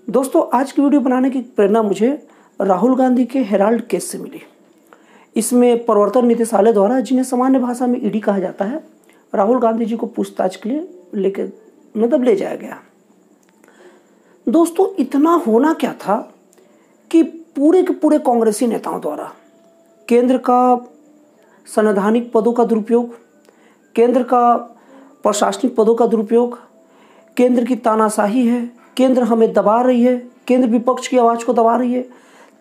दोस्तों, आज की वीडियो बनाने की प्रेरणा मुझे राहुल गांधी के हेराल्ड केस से मिली। इसमें प्रवर्तन निदेशालय द्वारा, जिन्हें सामान्य भाषा में ईडी कहा जाता है, राहुल गांधी जी को पूछताछ के लिए ले जाया गया। दोस्तों, इतना होना क्या था कि पूरे के पूरे कांग्रेसी नेताओं द्वारा केंद्र का संवैधानिक पदों का दुरुपयोग, केंद्र का प्रशासनिक पदों का दुरुपयोग, केंद्र की तानाशाही है, केंद्र हमें दबा रही है, केंद्र विपक्ष की आवाज़ को दबा रही है,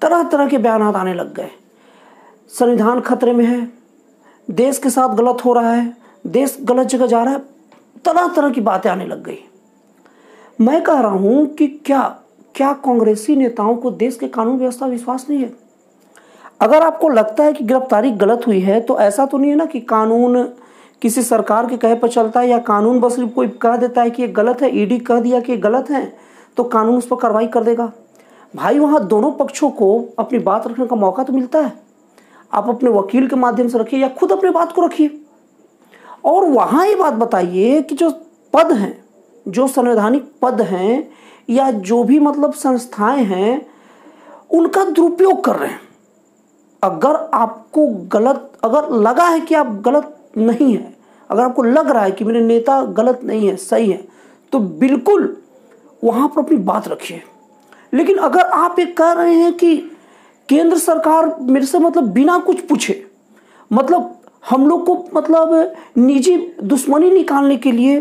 तरह तरह के बयान आने लग गए। संविधान खतरे में है, देश के साथ गलत हो रहा है, देश गलत जगह जा रहा है, तरह तरह की बातें आने लग गई। मैं कह रहा हूं कि क्या कांग्रेसी नेताओं को देश के कानून व्यवस्था विश्वास नहीं है? अगर आपको लगता है कि गिरफ्तारी गलत हुई है तो ऐसा तो नहीं है ना कि कानून किसी सरकार के कहे पर चलता है, या कानून बस कोई कह देता है कि ये गलत है, ईडी कह दिया कि ये गलत है तो कानून उस पर कार्रवाई कर देगा। भाई, वहाँ दोनों पक्षों को अपनी बात रखने का मौका तो मिलता है। आप अपने वकील के माध्यम से रखिए या खुद अपनी बात को रखिए, और वहाँ ये बात बताइए कि जो पद हैं, जो संवैधानिक पद हैं, या जो भी संस्थाएं हैं, उनका दुरुपयोग कर रहे हैं। अगर आपको अगर लगा है कि आप गलत नहीं है, अगर आपको लग रहा है कि मेरे नेता गलत नहीं है, सही है, तो बिल्कुल वहां पर अपनी बात रखिए। लेकिन अगर आप ये कह रहे हैं कि केंद्र सरकार मेरे से बिना कुछ पूछे, हम लोग को निजी दुश्मनी निकालने के लिए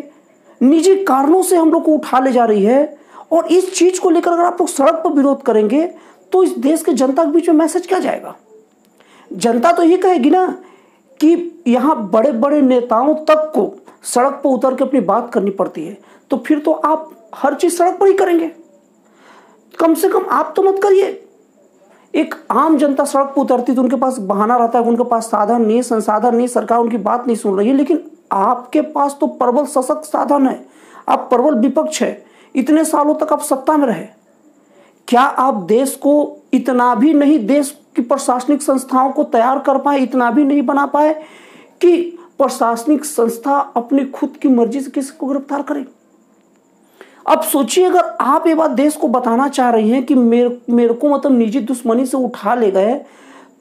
निजी कारणों से हम लोग को उठा ले जा रही है, और इस चीज को लेकर अगर आप लोग सड़क पर विरोध करेंगे तो इस देश के जनता के बीच में मैसेज क्या जाएगा? जनता तो ये कहेगी ना कि यहाँ बड़े बड़े नेताओं तक को सड़क पर उतर के अपनी बात करनी पड़ती है, तो फिर तो आप हर चीज सड़क पर ही करेंगे। कम से कम आप तो मत करिए। एक आम जनता सड़क पर उतरती तो उनके पास बहाना रहता है, उनके पास साधन नहीं, संसाधन नहीं, सरकार उनकी बात नहीं सुन रही है। लेकिन आपके पास तो प्रबल सशक्त साधन है, आप प्रबल विपक्ष है, इतने सालों तक आप सत्ता में रहे। क्या आप देश को इतना भी नहीं, देश की प्रशासनिक संस्थाओं को तैयार कर पाए, इतना भी नहीं बना पाए कि प्रशासनिक संस्था अपनी खुद की मर्जी से किसी को गिरफ्तार करे? अब सोचिए, अगर आप ये बात देश को बताना चाह रही हैं कि मेरे को निजी दुश्मनी से उठा ले गए,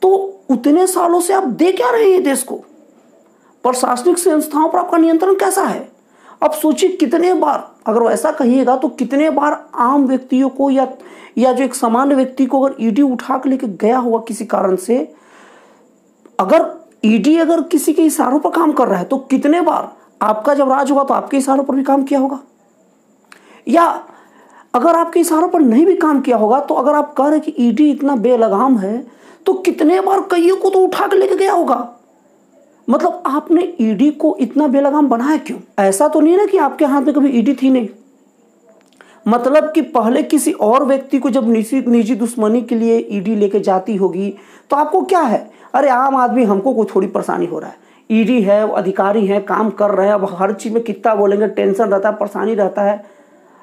तो उतने सालों से आप दे क्या रहे हैं देश को? प्रशासनिक संस्थाओं पर आपका नियंत्रण कैसा है? अब सोचिए, कितने बार अगर वैसा कहिएगा तो कितने बार आम व्यक्तियों को या जो एक सामान्य व्यक्ति को अगर ईडी उठा के लेके गया हुआ किसी कारण से, अगर ईडी अगर किसी के इशारों पर काम कर रहा है तो कितने बार आपका जब राज होगा तो आपके इशारों पर भी काम किया होगा? या अगर आपके इशारों पर नहीं भी काम किया होगा तो अगर आप कह रहे हैं कि ईडी इतना बेलगाम है तो कितने बार कईयों को तो उठा के लेके गया होगा? आपने ईडी को इतना बेलगाम बनाया क्यों? ऐसा तो नहीं ना कि आपके हाथ में कभी ईडी थी नहीं। कि पहले किसी और व्यक्ति को जब निजी दुश्मनी के लिए ईडी लेके जाती होगी तो आपको क्या है, अरे आम आदमी, हमको कोई थोड़ी परेशानी हो रहा है, ईडी है, अधिकारी है, काम कर रहे हैं, अब हर चीज में कितना बोलेंगे, टेंशन रहता है, परेशानी रहता है,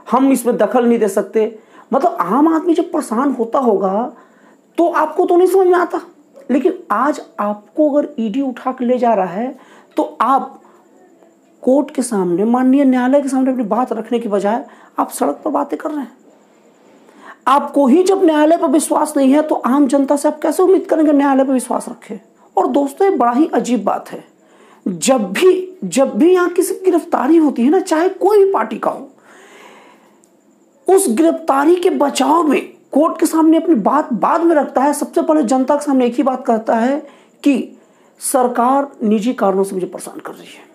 हम इसमें दखल नहीं दे सकते। आम आदमी जब परेशान होता होगा तो आपको तो नहीं समझ में आता। लेकिन आज आपको अगर ईडी उठा के ले जा रहा है तो आप कोर्ट के सामने, माननीय न्यायालय के सामने अपनी बात रखने की बजाय आप सड़क पर बातें कर रहे हैं। आपको ही जब न्यायालय पर विश्वास नहीं है तो आम जनता से आप कैसे उम्मीद करेंगे न्यायालय पर विश्वास रखे? और दोस्तों, ये बड़ा ही अजीब बात है, जब भी यहाँ किसी की गिरफ्तारी होती है ना, चाहे कोई भी पार्टी का हो, उस गिरफ्तारी के बचाव में कोर्ट के सामने अपनी बात बाद में रखता है। सबसे पहले जनता के सामने एक ही बात कहता है कि सरकार निजी कारणों से मुझे परेशान कर रही है।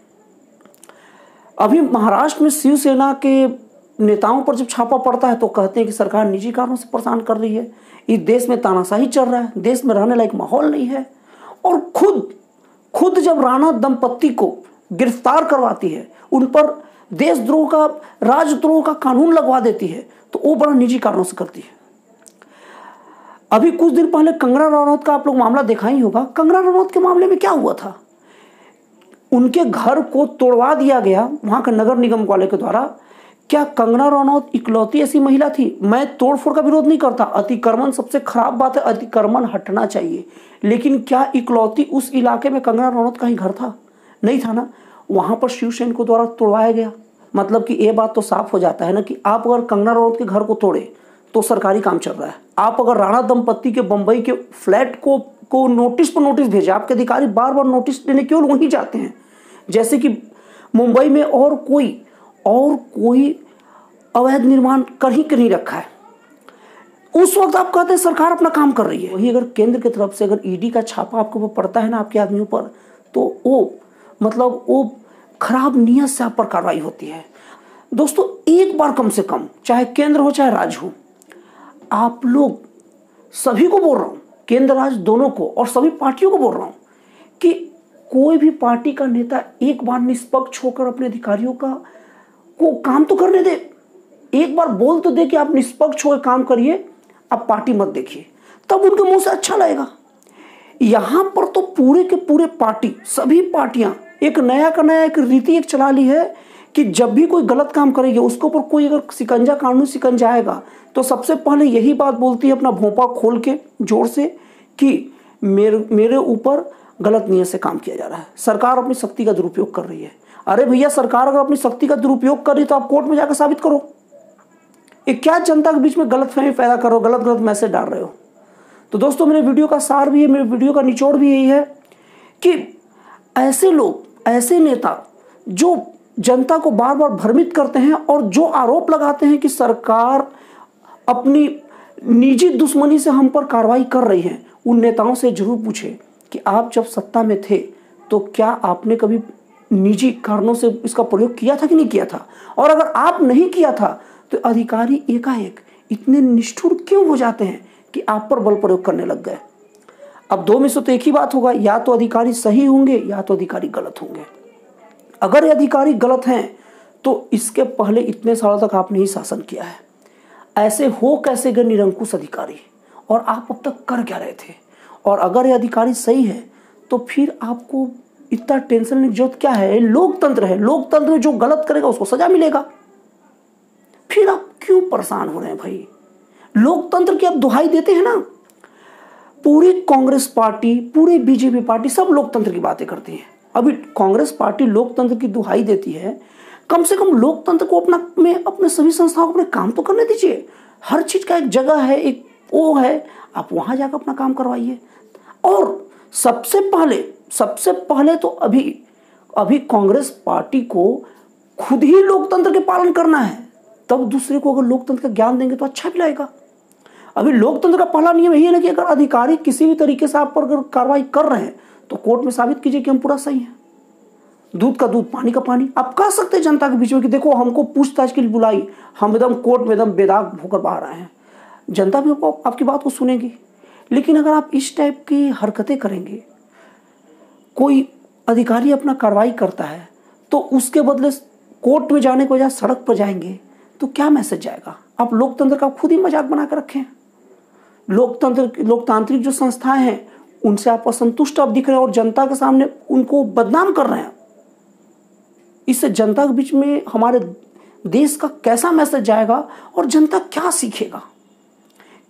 अभी महाराष्ट्र में शिवसेना के नेताओं पर जब छापा पड़ता है तो कहते हैं कि सरकार निजी कारणों से परेशान कर रही है, इस देश में तानाशाही चल रहा है, देश में रहने लायक माहौल नहीं है। और खुद जब राणा दंपत्ति को गिरफ्तार करवाती है, उन पर देशद्रोह का, राजद्रोह का कानून लगवा देती है, तो वो बड़ा निजी कारणों से करती है। अभी कुछ दिन पहले कंगना रनौत का आप लोग मामला देखा ही होगा। कंगना रनौत के मामले में क्या हुआ था? उनके घर को तोड़वा दिया गया वहां के नगर निगम वाले के द्वारा। क्या कंगना रनौत इकलौती ऐसी महिला थी? मैं तोड़फोड़ का विरोध नहीं करता, अतिक्रमण सबसे खराब बात है, अतिक्रमण हटना चाहिए। लेकिन क्या इकलौती उस इलाके में कंगना रनौत का ही घर था? नहीं था ना। वहां पर शिवसेना को द्वारा तोड़वाया गया। कि ये बात तो साफ हो जाता है ना कि आप अगर कंगना रनौत के घर को तोड़े तो सरकारी काम चल रहा है। आप अगर राणा दंपत्ति के बंबई के फ्लैट को नोटिस पर नोटिस भेजे, आपके अधिकारी बार बार नोटिस देने केवल वहीं जाते हैं, जैसे कि मुंबई में और कोई अवैध निर्माण कर ही नहीं रखा है, उस वक्त आप कहते हैं सरकार अपना काम कर रही है। वही अगर केंद्र की तरफ से अगर ईडी का छापा आपके ऊपर पड़ता है ना, आपके आदमियों पर, तो वो खराब नियत से आप पर कार्रवाई होती है। दोस्तों, एक बार कम से कम, चाहे केंद्र हो चाहे राज्य हो, आप लोग सभी को बोल रहा हूं, केंद्र राज्य दोनों को और सभी पार्टियों को बोल रहा हूं कि कोई भी पार्टी का नेता एक बार निष्पक्ष होकर अपने अधिकारियों को काम तो करने दे। एक बार बोल तो दे कि आप निष्पक्ष होकर काम करिए, आप पार्टी मत देखिए, तब उनके मुंह से अच्छा लगेगा। यहां पर तो पूरे के पूरे पार्टी, सभी पार्टियां एक नया का नया एक रीति एक चला ली है कि जब भी कोई गलत काम करेगी उसके ऊपर कोई अगर शिकंजा, कानूनी शिकंजा आएगा तो सबसे पहले यही बात बोलती है अपना भोंपा खोल के जोर से कि मेरे ऊपर गलत नियत से काम किया जा रहा है, सरकार अपनी शक्ति का दुरुपयोग कर रही है। अरे भैया, सरकार अगर अपनी शक्ति का दुरुपयोग कर रही है तो आप कोर्ट में जाकर साबित करो। ये क्या जनता के बीच में गलतफहमी पैदा करो, गलत मैसेज डाल रहे हो। तो दोस्तों, मेरे वीडियो का सार भी है, मेरे वीडियो का निचोड़ भी यही है कि ऐसे लोग, ऐसे नेता जो जनता को बार बार भ्रमित करते हैं और जो आरोप लगाते हैं कि सरकार अपनी निजी दुश्मनी से हम पर कार्रवाई कर रही है, उन नेताओं से जरूर पूछे कि आप जब सत्ता में थे तो क्या आपने कभी निजी कारणों से इसका प्रयोग किया था कि नहीं किया था, और अगर आप नहीं किया था तो अधिकारी एकाएक इतने निष्ठुर क्यों हो जाते हैं कि आप पर बल प्रयोग करने लग गए। अब दो में से तो एक ही बात होगा, या तो अधिकारी सही होंगे या तो अधिकारी गलत होंगे। अगर ये अधिकारी गलत हैं तो इसके पहले इतने सालों तक आपने ही शासन किया है, ऐसे हो कैसे गए निरंकुश अधिकारी, और आप अब तक कर क्या रहे थे। और अगर ये अधिकारी सही है तो फिर आपको इतना टेंशन लेने की जरूरत क्या है। लोकतंत्र है, लोकतंत्र में जो गलत करेगा उसको सजा मिलेगा, फिर आप क्यों परेशान हो रहे हैं भाई। लोकतंत्र की आप दुहाई देते हैं ना, पूरी कांग्रेस पार्टी, पूरी बीजेपी पार्टी सब लोकतंत्र की बातें करती है। अभी कांग्रेस पार्टी लोकतंत्र की दुहाई देती है, कम से कम लोकतंत्र को अपने सभी संस्थाओं को अपने काम तो करने दीजिए। हर चीज का एक जगह है, एक वो है, आप वहां जाकर अपना काम करवाइए। और सबसे पहले तो अभी कांग्रेस पार्टी को खुद ही लोकतंत्र के पालन करना है, तब दूसरे को अगर लोकतंत्र का ज्ञान देंगे तो अच्छा भी लगेगा। अभी लोकतंत्र का पहला नियम यही है ना कि अगर अधिकारी किसी भी तरीके से आप पर अगर कार्रवाई कर रहे हैं तो कोर्ट में साबित कीजिए कि हम पूरा सही हैं। दूध का दूध, पानी का पानी। आप कह सकते हैं जनता के बीच में कि देखो हमको पूछताछ के लिए बुलाई, हम एकदम कोर्ट में एकदम बेदाग होकर बाहर आए हैं। जनता भी आपकी बात को सुनेगी। लेकिन अगर आप इस टाइप की हरकतें करेंगे, कोई अधिकारी अपना कार्रवाई करता है तो उसके बदले कोर्ट में जाने के बजाय सड़क पर जाएंगे, तो क्या मैसेज जाएगा। आप लोकतंत्र का खुद ही मजाक बना कर रखें। लोकतांत्रिक जो संस्थाएं हैं उनसे आप असंतुष्ट आप दिख रहे हैं और जनता के सामने उनको बदनाम कर रहे हैं। इससे जनता के बीच में हमारे देश का कैसा मैसेज जाएगा और जनता क्या सीखेगा।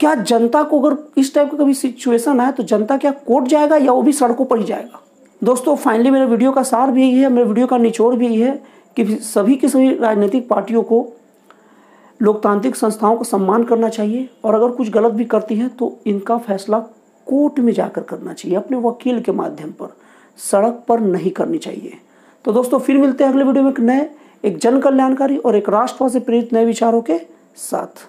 क्या जनता को अगर इस टाइप का कभी सिचुएशन आए तो जनता क्या कोर्ट जाएगा या वो भी सड़कों पर ही जाएगा। दोस्तों, फाइनली मेरे वीडियो का सार भी यही है, मेरे वीडियो का निचोड़ भी यही है कि सभी की सभी राजनीतिक पार्टियों को लोकतांत्रिक संस्थाओं का सम्मान करना चाहिए, और अगर कुछ गलत भी करती हैं तो इनका फैसला कोर्ट में जाकर करना चाहिए, अपने वकील के माध्यम पर, सड़क पर नहीं करनी चाहिए। तो दोस्तों, फिर मिलते हैं अगले वीडियो में एक जन कल्याणकारी और एक राष्ट्रवाद से प्रेरित नए विचारों के साथ।